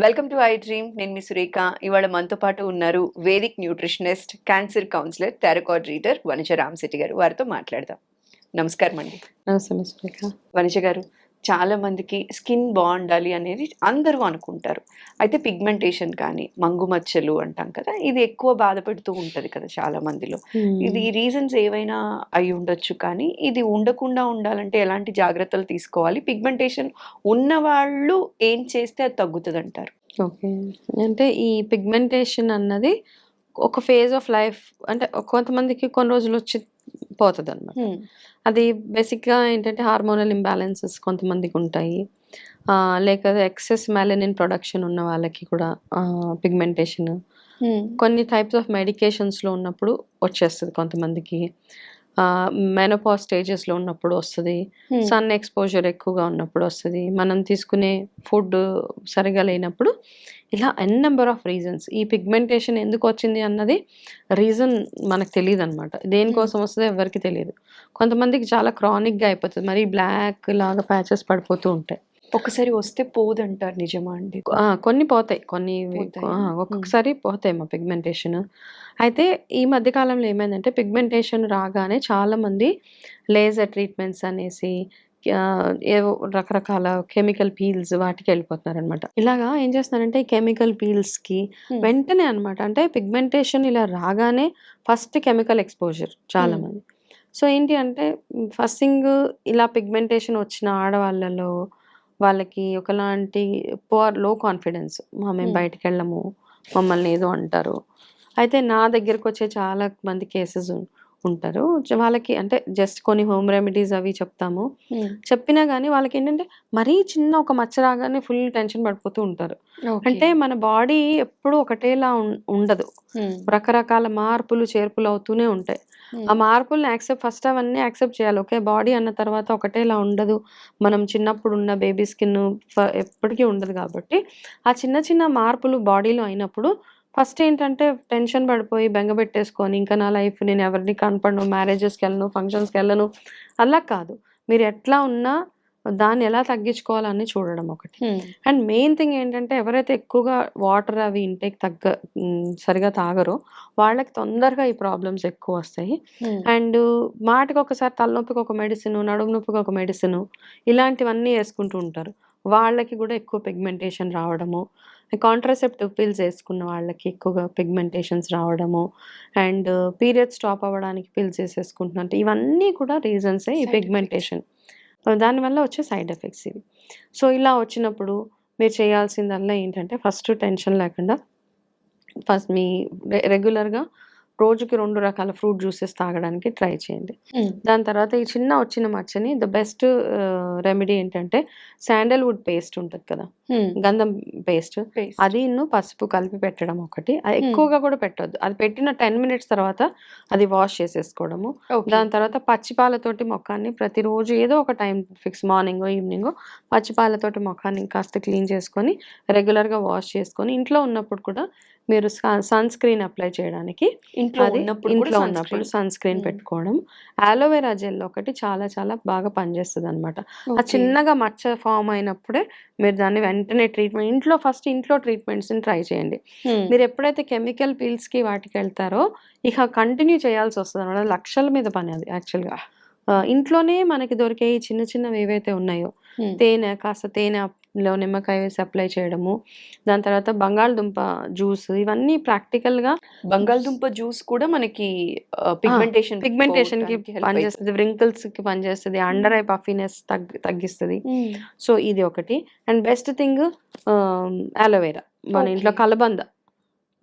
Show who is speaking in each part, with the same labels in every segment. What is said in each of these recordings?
Speaker 1: Welcome to I dream. నేను మీ సురేఖ. ఇవాళ మనతో పాటు ఉన్నారు Vedic nutritionist, cancer counsellor, thyroid reader Vanija Ramasetti గారు. వారితో మాట్లాడదాం. నమస్కారం అండి.
Speaker 2: నమస్తే సురేఖ.
Speaker 1: వనిజ గారు, చాలా మందికి స్కిన్ బాగుండాలి అనేది అందరూ అనుకుంటారు. అయితే పిగ్మెంటేషన్ కానీ మంగు మచ్చలు అంటాం కదా, ఇది ఎక్కువ బాధ పెడుతూ ఉంటది కదా చాలా మందిలో. ఇది రీజన్స్ ఏవైనా అయి ఉండొచ్చు, కానీ ఇది ఉండకుండా ఉండాలంటే ఎలాంటి జాగ్రత్తలు తీసుకోవాలి? పిగ్మెంటేషన్ ఉన్న వాళ్ళు ఏం చేస్తే అది తగ్గుతుంది అంటారు?
Speaker 2: ఓకే. అంటే ఈ పిగ్మెంటేషన్ అన్నది ఒక ఫేజ్ ఆఫ్ లైఫ్, అంటే కొంతమందికి కొన్ని రోజులు వచ్చి పోతుంది అనమాట. అది బేసిక్గా ఏంటంటే హార్మోనల్ ఇంబ్యాలెన్సెస్ కొంతమందికి ఉంటాయి, లేక ఎక్సెస్ మెలనిన్ ప్రొడక్షన్ ఉన్న వాళ్ళకి కూడా పిగ్మెంటేషన్ కొన్ని టైప్స్ ఆఫ్ మెడికేషన్స్లో ఉన్నప్పుడు వచ్చేస్తుంది. కొంతమందికి మెనోపాజ్ స్టేజెస్లో ఉన్నప్పుడు వస్తుంది, సన్ ఎక్స్పోజర్ ఎక్కువగా ఉన్నప్పుడు వస్తుంది, మనం తీసుకునే ఫుడ్ సరిగా లేనప్పుడు, ఇలా నెంబర్ ఆఫ్ రీజన్స్. ఈ పిగ్మెంటేషన్ ఎందుకు వచ్చింది అన్నది రీజన్ మనకు తెలియదు అనమాట. దేనికోసం వస్తుందో ఎవరికి తెలియదు. కొంతమందికి చాలా క్రానిక్గా అయిపోతుంది, మరి బ్లాక్ లాగా ప్యాచెస్ పడిపోతూ ఉంటాయి.
Speaker 1: ఒకసారి వస్తే పోదంటారు, నిజమా అండి?
Speaker 2: కొన్ని పోతాయి, కొన్ని ఒక్కొక్కసారి పోతాయి మా పిగ్మెంటేషన్. అయితే ఈ మధ్యకాలంలో ఏమైందంటే పిగ్మెంటేషన్ రాగానే చాలామంది లేజర్ ట్రీట్మెంట్స్ అనేసి ఏవో రకరకాల కెమికల్ పీల్స్ వాటికి వెళ్ళిపోతున్నారు అనమాట. ఇలాగా ఏం చేస్తున్నారంటే ఈ కెమికల్ పీల్స్కి వెంటనే అనమాట, అంటే పిగ్మెంటేషన్ ఇలా రాగానే ఫస్ట్ కెమికల్ ఎక్స్పోజర్ చాలామంది. సో ఏంటి అంటే ఫస్ట్ థింగ్, ఇలా పిగ్మెంటేషన్ వచ్చిన ఆడవాళ్ళలో వాళ్ళకి ఒకలాంటి లో కాన్ఫిడెన్స్, మేము బయటికి వెళ్ళము, మమ్మల్ని ఏదో అంటారు. అయితే నా దగ్గరకు వచ్చే చాలా మంది కేసెస్ ఉంటారు, వాళ్ళకి అంటే జస్ట్ కొన్ని హోమ్ రెమెడీస్ అవి చెప్తాము. చెప్పినా కానీ వాళ్ళకి ఏంటంటే మరీ చిన్న ఒక మచ్చ రాగానే ఫుల్ టెన్షన్ పడిపోతూ ఉంటారు. అంటే మన బాడీ ఎప్పుడు ఒకటేలా ఉండదు, రకరకాల మార్పులు చేర్పులు అవుతూనే ఉంటాయి. ఆ మార్పుల్ని ఫస్ట్ అవన్నీ యాక్సెప్ట్ చేయాలి. ఓకే, బాడీ అన్న తర్వాత ఒకటేలా ఉండదు, మనం చిన్నప్పుడు ఉన్న బేబీ స్కిన్ ఎప్పటికీ ఉండదు. కాబట్టి ఆ చిన్న చిన్న మార్పులు బాడీలో అయినప్పుడు ఫస్ట్ ఏంటంటే టెన్షన్ పడిపోయి బెంగ పెట్టేసుకొని ఇంకా నా లైఫ్ నేను ఎవరిని కనపడను, మ్యారేజెస్కి వెళ్ళను, ఫంక్షన్స్కి వెళ్ళను, అలా కాదు. మీరు ఎట్లా ఉన్నా దాన్ని ఎలా తగ్గించుకోవాలని చూడడం ఒకటి. అండ్ మెయిన్ థింగ్ ఏంటంటే ఎవరైతే ఎక్కువగా వాటర్ అవి ఇంటేక్ సరిగా తాగరో వాళ్ళకి తొందరగా ఈ ప్రాబ్లమ్స్ ఎక్కువ వస్తాయి. అండ్ మాటకి ఒకసారి తలనొప్పికి ఒక మెడిసిన్, నడుము నొప్పికి ఒక మెడిసిన్, ఇలాంటివన్నీ వేసుకుంటూ ఉంటారు. వాళ్ళకి కూడా ఎక్కువ పిగ్మెంటేషన్ రావడము, కాంట్రాసెప్టివ్ పిల్స్ వేసుకున్న వాళ్ళకి ఎక్కువగా పిగ్మెంటేషన్స్ రావడము, అండ్ పీరియడ్ స్టాప్ అవ్వడానికి పిల్స్ వేసేసుకుంటున్నారు. ఇవన్నీ కూడా రీజన్సే ఈ పిగ్మెంటేషన్. దానివల్ల వచ్చే సైడ్ ఎఫెక్ట్స్ ఇవి. సో ఇలా వచ్చినప్పుడు మీరు చేయాల్సిందల్లా ఏంటంటే ఫస్ట్ టెన్షన్ లేకుండా ఫస్ట్ మీ రెగ్యులర్గా రోజుకి 2 రకాల ఫ్రూట్ జ్యూసెస్ తాగడానికి ట్రై చేయండి. దాని తర్వాత ఈ చిన్న వచ్చిన మచ్చని ద బెస్ట్ రెమెడీ ఏంటంటే శాండల్వుడ్ పేస్ట్ ఉంటుంది కదా, గంధం పేస్ట్, అది పసుపు కలిపి పెట్టడం ఒకటి. అది ఎక్కువగా కూడా పెట్టొద్దు. అది పెట్టిన 10 minutes తర్వాత అది వాష్ చేసేసుకోవడము. దాని తర్వాత పచ్చిపాలతోటి మొఖాన్ని ప్రతిరోజు ఏదో ఒక టైం ఫిక్స్, మార్నింగ్ ఈవినింగ్ పచ్చిపాలతోటి మొఖాన్ని కాస్త క్లీన్ చేసుకొని రెగ్యులర్గా వాష్ చేసుకొని ఇంట్లో ఉన్నప్పుడు కూడా మీరు సన్ స్క్రీన్ అప్లై చేయడానికి ఇంట్లో ఉన్నప్పుడు సన్ స్క్రీన్ పెట్టుకోవడం. ఆలోవెరా జెల్ ఒకటి చాలా చాలా బాగా పనిచేస్తుంది అనమాట. ఆ చిన్నగా మచ్చ ఫామ్ అయినప్పుడే మీరు దాన్ని వెంటనే ఫస్ట్ ఇంట్లో ట్రీట్మెంట్స్ని ట్రై చేయండి. మీరు ఎప్పుడైతే కెమికల్ పీల్స్కి వాటికి వెళ్తారో ఇక కంటిన్యూ చేయాల్సి వస్తుంది అనమాట. లక్షల మీద పని అది యాక్చువల్గా. ఇంట్లోనే మనకి దొరికే చిన్న చిన్నవి ఏవైతే ఉన్నాయో, కాస్త తేనెలో నిమ్మకాయ వేసి అప్లై చేయడము, దాని తర్వాత బంగాళదుంప జ్యూస్, ఇవన్నీ ప్రాక్టికల్గా.
Speaker 1: బంగాళదుంప జ్యూస్ కూడా మనకి పిగ్మెంటేషన్ కి
Speaker 2: పనిచేస్తుంది, వ్రింకిల్స్ కి పనిచేస్తుంది, అండర్ ఐ పఫీనెస్ తగ్గిస్తుంది. సో ఇది ఒకటి. And best thing aloe vera. మన ఇంట్లో కలబంద,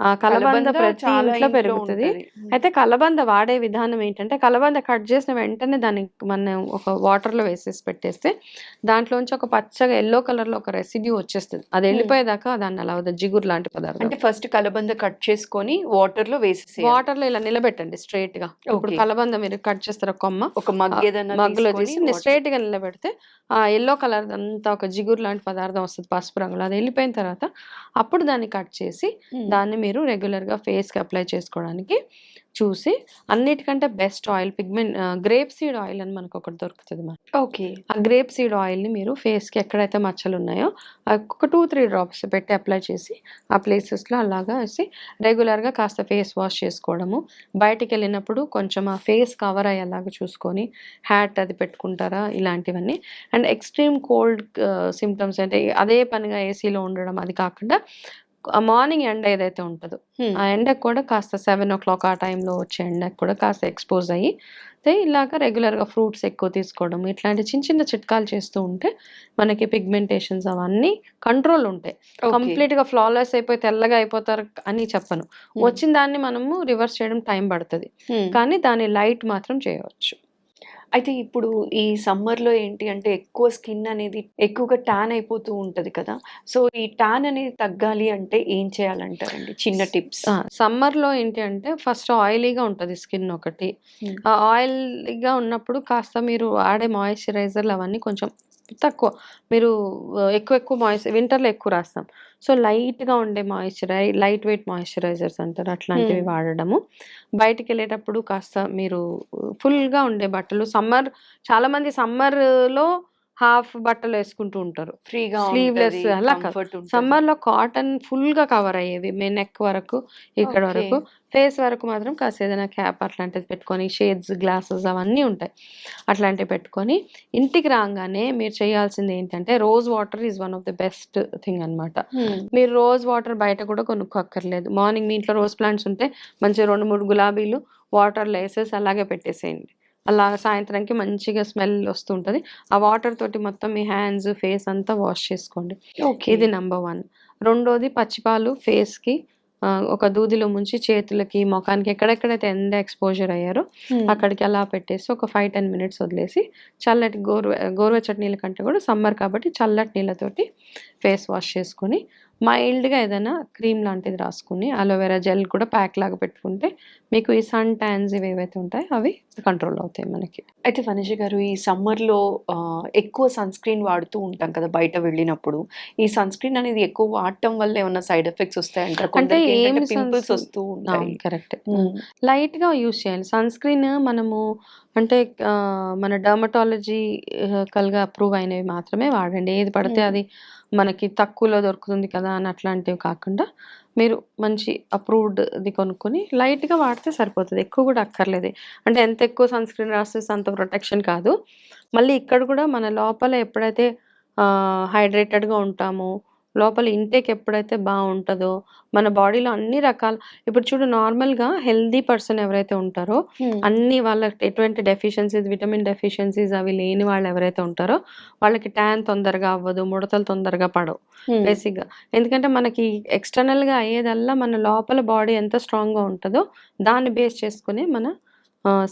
Speaker 2: ఆ కలబంద ప్రతి ఇంట్లో పెరుగుతుంది. అయితే కలబంద వాడే విధానం ఏంటంటే కలబంద కట్ చేసిన వెంటనే దాన్ని మనం ఒక వాటర్లో వేసేసి పెట్టేస్తే దాంట్లోంచి ఒక పచ్చగా ఎల్లో కలర్లో ఒక రెసిడ్యూ వచ్చేస్తుంది. అది వెళ్ళిపోయేదాకా దాన్ని అలా జిగురు లాంటి పదార్థం.
Speaker 1: అంటే ఫస్ట్ కలబంద కట్ చేసుకొని వాటర్లో
Speaker 2: ఇలా నిలబెట్టండి స్ట్రైట్ గా. ఇప్పుడు కలబంద మీరు కట్ చేస్తారు కొమ్మ,
Speaker 1: ఒక
Speaker 2: మగ్గులో చేసి స్ట్రైట్ గా నిలబెడితే ఆ ఎల్లో కలర్ అంతా ఒక జిగురు లాంటి పదార్థం వస్తుంది, పసుపు రంగులో. అది వెళ్ళిపోయిన తర్వాత అప్పుడు దాన్ని కట్ చేసి దాన్ని మీరు రెగ్యులర్గా ఫేస్కి అప్లై చేసుకోవడానికి చూసి, అన్నిటికంటే best oil grape seed oil అని మనకు ఒకటి దొరుకుతుంది
Speaker 1: ఓకే.
Speaker 2: ఆ గ్రేప్ సీడ్ ఆయిల్ని మీరు ఫేస్కి ఎక్కడైతే మచ్చలు ఉన్నాయో ఒక 2-3 డ్రాప్స్ పెట్టి అప్లై చేసి ఆ ప్లేసెస్లో అలాగా వేసి రెగ్యులర్గా కాస్త ఫేస్ వాష్ చేసుకోవడము. బయటికి వెళ్ళినప్పుడు కొంచెం ఆ ఫేస్ కవర్ అయ్యేలాగా చూసుకొని హ్యాట్ అది పెట్టుకుంటారా, ఇలాంటివన్నీ. అండ్ ఎక్స్ట్రీమ్ కోల్డ్ సిమ్టమ్స్ అంటే అదే పనిగా ఏసీలో ఉండడం అది కాకుండా మార్నింగ్ ఎండ ఏదైతే ఉంటుందో ఆ ఎండకు కూడా కాస్త 7:00 ఆ టైంలో వచ్చే ఎండకు కూడా కాస్త ఎక్స్పోజ్ అయ్యి ఇలాగ రెగ్యులర్గా ఫ్రూట్స్ ఎక్కువ తీసుకోవడం, ఇట్లాంటి చిన్న చిన్న చిట్కాలు చేస్తూ ఉంటే మనకి పిగ్మెంటేషన్స్ అవన్నీ కంట్రోల్ ఉంటాయి. కంప్లీట్గా ఫ్లాలెస్ అయిపోయి తెల్లగా అయిపోతారు అని చెప్పను. వచ్చిన దాన్ని మనము రివర్స్ చేయడం టైం పడుతుంది, కానీ దాని లైట్ మాత్రం చేయవచ్చు.
Speaker 1: అయితే ఇప్పుడు ఈ సమ్మర్‌లో ఏంటి అంటే ఎక్కువ స్కిన్ అనేది ఎక్కువగా టాన్ అయిపోతూ ఉంటది కదా! సో, ఈ టాన్ అనేది తగ్గాలి అంటే ఏం చేయాలంటారండి? చిన్న టిప్స్.
Speaker 2: సమ్మర్‌లో ఏంటి అంటే ఫస్ట్ ఆయిలీగా ఉంటది స్కిన్ ఒకటి. ఆ ఆయిలీగా ఉన్నప్పుడు కాస్త మీరు వాడే మాయిశ్చరైజర్‌లు అవన్నీ కొంచెం తక్కువ. మీరు ఎక్కువ వింటర్‌లో ఎక్కువ రాస్తాం. సో, లైట్‌గా ఉండే లైట్ వెయిట్ మాయిశ్చరైజర్స్ అంటారు. అట్లాంటివి వాడడము. బయటికెళ్ళేటప్పుడు కాస్త మీరు ఫుల్‌గా ఉండే బట్టలు చాలామంది సమ్మర్‌లో హాఫ్ బట్టలేసుకుంటూ ఉంటారు.
Speaker 1: ఫ్రీగా
Speaker 2: స్లీవ్‌లెస్
Speaker 1: ఉంటది.
Speaker 2: అలా కాదు.
Speaker 1: కంఫర్ట్ ఉంటది.
Speaker 2: సమ్మర్‌లో కాటన్ ఫుల్‌గా కవర్ అయ్యేవి. నెక్ వరకు, ఇక్కడ
Speaker 1: ఓకే.
Speaker 2: వరకు. ఫేస్ వరకు మాత్రం కాస్త ఏదైనా క్యాప్ అట్లాంటిది పెట్టుకొని, షేడ్స్, గ్లాసెస్ అవన్నీ ఉంటాయి. అట్లాంటివి పెట్టుకొని ఇంటికి రాంగానే మీరు చేయాల్సింది ఏంటంటే rose water is one of the best thing అనమాట. మీరు రోజ్ వాటర్ బయట కూడా కొనుక్కోక్కర్లేదు. మార్నింగ్ మీ ఇంట్లో రోజ్ ప్లాంట్స్ ఉంటే మంచిగా 2, 3 గులాబీలు వాటర్‌లో ఏసేసి అలాగే పెట్టేసేయండి. అలా సాయంత్రంకి మంచిగా స్మెల్ వస్తుంటది. ఆ వాటర్ తోటి మొత్తం మీ హ్యాండ్స్, ఫేస్ అంతా వాష్ చేసుకోండి.
Speaker 1: ఓకే.
Speaker 2: ఇది నంబర్ 1. రెండోది పచ్చిపాలు ఫేస్‌కి ఒక దూదిలో ముంచి చేతులకి, మొఖానికి ఎక్కడెక్కడైతే ఎండ ఎక్స్‌పోజర్ అయ్యారో అక్కడికి అలా పెట్టేసి ఒక 5-10 మినిట్స్ వదిలేసి చల్లటి గోరువెచ్చటి నీళ్ళ కంటే కూడా సమ్మర్ కాబట్టి చల్లటి నీళ్ళతోటి ఫేస్ వాష్ చేసుకొని మైల్డ్‌గా ఏదైనా క్రీమ్ లాంటిది రాసుకొని అలోవెరా జెల్ కూడా ప్యాక్ లాగా పెట్టుకుంటే మీకు ఈ సన్ ట్యాన్స్ ఇవేవైతే ఉంటాయో అవి కంట్రోల్ అవుతాయి మనకి.
Speaker 1: అయితే వనిజ గారు ఈ సమ్మర్‌లో ఎక్కువ సన్ స్క్రీన్ వాడుతూ ఉంటాం కదా! బయట వెళ్ళినప్పుడు. ఈ సన్ స్క్రీన్ అనేది ఎక్కువ వాడటం వల్ల ఏమన్నా సైడ్ ఎఫెక్ట్స్ వస్తాయంటారా?
Speaker 2: అంటే
Speaker 1: కొందరికేంటంటే
Speaker 2: ఏమి
Speaker 1: పింపుల్స్ వస్తూ ఉంటాయి.
Speaker 2: అవును. కరెక్టే.
Speaker 1: హ్మ్.
Speaker 2: లైట్‌గా యూజ్ చేయాలి. సన్ స్క్రీన్ మనము అంటే మన డెర్మటాలజికల్‌గా అప్రూవ్ అయినవి మాత్రమే వాడండి. ఏది పడితే అది మనకి తక్కువలో దొరుకుతుంది కదా అని అట్లాంటివి కాకుండా మీరు మంచి అప్రూవ్డ్‌ది కొనుక్కొని లైట్‌గా వాడితే సరిపోతది. ఎక్కువ కూడా అక్కర్లేదు. అంటే ఎంత ఎక్కువ సన్ స్క్రీన్ రాస్తే అంత ప్రొటెక్షన్ కాదు. మళ్ళీ ఇక్కడ కూడా మన లోపల ఎప్పుడైతే హైడ్రేటెడ్‌గా ఉంటామో, లోపల ఇంటేక్ ఎప్పుడైతే బావుంటదో, మన బాడీలో అన్ని రకాల ఇప్పుడు చూడు నార్మల్‌గా హెల్తీ పర్సన్ ఎవరైతే ఉంటారో, అన్ని వాళ్ళకి ఎటువంటి డెఫిషియన్సీస్, విటమిన్ డెఫిషియన్సీస్ అవి లేని వాళ్ళు ఎవరైతే ఉంటారో, వాళ్ళకి ట్యాన్ తొందరగా అవ్వదు, ముడతలు తొందరగా పడవు బేసిక్‌గా. ఎందుకంటే మనకి ఎక్స్‌టర్నల్‌గా అయ్యేదల్లా మన లోపల బాడీ ఎంత స్ట్రాంగ్‌గా ఉంటదో, దాన్ని బేస్ చేసుకునే మన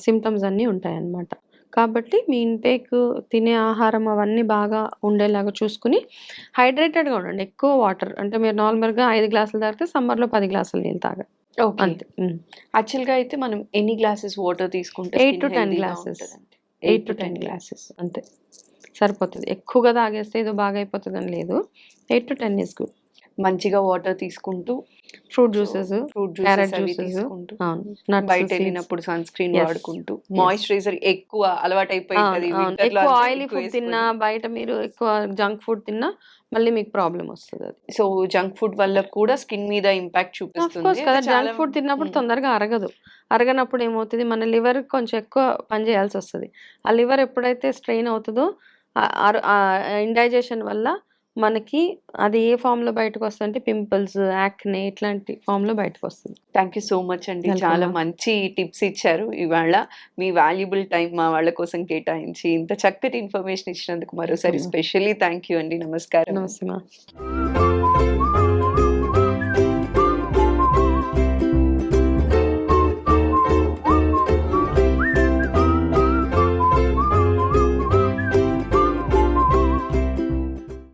Speaker 2: సింప్టమ్స్ అన్నీ ఉంటాయన్నమాట. కాబట్టి మీ తినే ఆహారం అవన్నీ బాగా ఉండేలాగా చూసుకొని హైడ్రేటెడ్‌గా ఉండండి. ఎక్కువ వాటర్ అంటే మీరు నార్మల్‌గా 5 గ్లాసులు తాగితే సమ్మర్‌లో 10 గ్లాసుల నీళ్ళు తాగాలి.
Speaker 1: ఓకే.
Speaker 2: అంతే.
Speaker 1: యాక్చువల్‌గా అయితే మనం ఎన్ని గ్లాసెస్ వాటర్ తీసుకుంటే
Speaker 2: 8-10
Speaker 1: స్కిన్ హెల్తీగా
Speaker 2: గ్లాసెస్.
Speaker 1: ఉంటదండి?
Speaker 2: 8-10 గ్లాసెస్ అంతే. సరిపోతది. ఎక్కువగా తాగేస్తే ఏదో బాగా అయిపోతదని లేదు. 8-10 ఈస్ గుడ్.
Speaker 1: మంచిగా వాటర్ తీసుకుంటూ
Speaker 2: fruit juices,
Speaker 1: fruit
Speaker 2: carrot
Speaker 1: juices అవి
Speaker 2: జ్యూసెస్,
Speaker 1: తీసుకుంటూ
Speaker 2: అవును. Nuts, seeds.
Speaker 1: బయటెళ్ళినప్పుడు సన్ స్క్రీన్
Speaker 2: యెస్.
Speaker 1: వాడుకుంటూ
Speaker 2: యెస్.
Speaker 1: మాయిశ్చరైజర్ ఎక్కువ అలవాటైపోయి
Speaker 2: అవును.
Speaker 1: ఉంటది.
Speaker 2: అవును.
Speaker 1: వింటర్‌లో
Speaker 2: ఎక్కువ
Speaker 1: అంతా
Speaker 2: ఆయిలీ
Speaker 1: ఎక్కువ
Speaker 2: ఫుడ్ తిన్నా,
Speaker 1: వేసుకొని.
Speaker 2: బయట మీరు ఎక్కువ జంక్ ఫుడ్ తిన్నా మళ్ళీ మీకు ప్రాబ్లమ్ వస్తదది.
Speaker 1: సో, జంక్ ఫుడ్ వల్ల కూడా స్కిన్ మీద ఇంపాక్ట్ చూపిస్తుంది.
Speaker 2: ఆఫ్‌కోర్స్
Speaker 1: అయితే
Speaker 2: కదా!
Speaker 1: చాలా
Speaker 2: జంక్ ఫుడ్ తిన్నప్పుడు
Speaker 1: హ్మ్.
Speaker 2: తొందరగా అరగదు. అరగనప్పుడు ఏమవుతది, మన లివర్ కొంచెం ఎక్కువ పని చేయాల్సొస్తది. ఆ లివర్ ఎప్పుడైతే స్ట్రెయిన్ అవుతదో ఇండైజెషన్ వల్ల మనకి అది ఏ ఫార్మ్‌లో బయటకొస్తదంటే పింపుల్స్, యాక్నే ఇట్లాంటి ఫార్మ్‌లో బయటకొస్తది.
Speaker 1: థాంక్ యూ సో మచ్ అండి.
Speaker 2: వెల్కమ్
Speaker 1: చాలా
Speaker 2: మా.
Speaker 1: మంచి టిప్స్ ఇచ్చారు ఇవాళ. మీ వాల్యుబుల్ టైమ్ మా వాళ్ళ కోసం కేటాయించి ఇంత చక్కటి ఇన్ఫర్మేషన్ ఇచ్చినందుకు మరోసారి
Speaker 2: వెల్కమ్ మా.
Speaker 1: స్పెషల్లీ థాంక్ యూ అండి. నమస్కారం.
Speaker 2: నమస్తే మా.